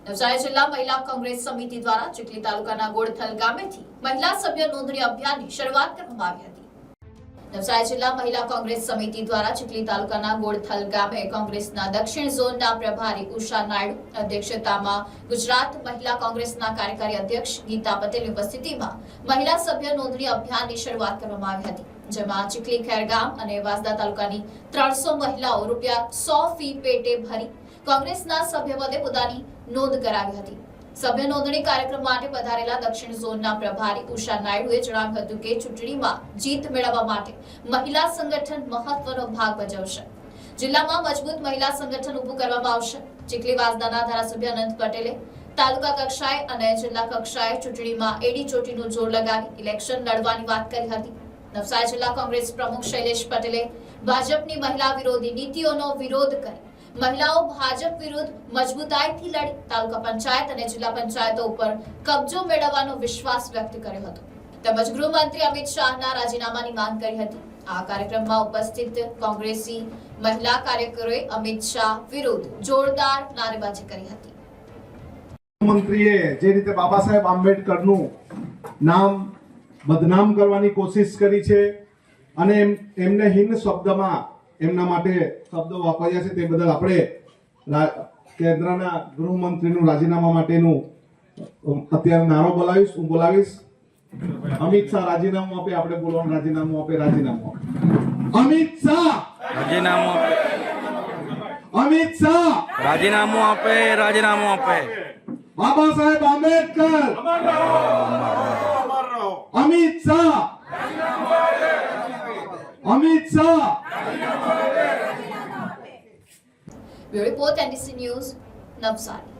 નવસારી જિલ્લા મહિલા કોંગ્રેસ સમિતિ દ્વારા ચીખલી તાલુકાના ગોળથલ ગામેથી મહિલા સભ્ય નોંધણી અભિયાનની શરૂઆત કરવામાં આવી હતી। નવસારી જિલ્લા મહિલા કોંગ્રેસ સમિતિ દ્વારા ચીખલી તાલુકાના ગોળથલ ગામે કોંગ્રેસના દક્ષિણ ઝોનના પ્રભારી ઉષા નાયડુ અધ્યક્ષતામાં ગુજરાત મહિલા કોંગ્રેસના કાર્યકારી અધ્યક્ષ ગીતા પટેલની ઉપસ્થિતિમાં મહિલા સભ્ય નોંધણી અભિયાનની શરૂઆત કરવામાં આવી હતી, જેમાં ચીખલી ખેરગામ અને વાંસદા તાલુકાની 300 મહિલાઓ ₹100 ફી પેટે ભરી કોંગ્રેસના સભ્યપદે પોતાની નોંધ કરાવી હતી। સભ્ય નોંધણી કાર્યક્રમ માટે પધારેલા દક્ષિણ ઝોનના પ્રભારી ઉષા નાયડુએ જણાવ્યું હતું કે ચૂંટણીમાં જીત મેળવવા માટે મહિલા સંગઠન મહત્વનો ભાગ ભજવશે। જિલ્લામાં મજબૂત મહિલા સંગઠન ઊભું કરવામાં આવશે। ચીખલી વાંસદાના ધારાસભ્ય અનંત પટેલે તાલુકા કક્ષાએ અને જિલ્લા કક્ષાએ ચૂંટણીમાં એડી ચોટીનું જોર લગાવી ઇલેક્શન લડવાની વાત કરી હતી। નવસારી જિલ્લા કોંગ્રેસ પ્રમુખ શૈલેષ પટેલે ભાજપની મહિલા વિરોધી નીતિઓનો વિરોધ કરી મહિલાઓ ભાજપ વિરુદ્ધ મજબૂતાઈથી લડી તાલુકા પંચાયત અને જિલ્લા પંચાયતો ઉપર કબજો મેળવવાનો વિશ્વાસ વ્યક્ત કર્યો હતો। તેમજ ગૃહમંત્રી અમિત શાહના રાજીનામાની માંગ કરી હતી। આ કાર્યક્રમમાં ઉપસ્થિત કોંગ્રેસી મહિલા કાર્યકરોએ અમિત શાહ વિરુદ્ધ જોરદાર નારેબાજી કરી હતી। મંત્રીએ જે રીતે બાબા સાહેબ આંબેડકરનું નામ બદનામ કરવાની કોશિશ કરી છે અને એમને હિન્દ શબ્દમાં એમના માટે શબ્દો વાપર્યા છે, તે બદલ આપણે કેન્દ્રના ગૃહમંત્રીનું રાજીનામા માટેનું અત્યારે નારો બોલાવીશ। હું બોલાવીશ અમિત શાહ રાજીનામું આપે, આપણે બોલવાનું રાજીનામું આપે, રાજીનામું આપે, અમિત શાહ રાજીનામું આપે, અમિત શાહ રાજીનામું આપે, રાજીનામું આપે, Baba Saheb Ambedkar Amit Shah, Amit Shah. Bureau report NDC news Navsari.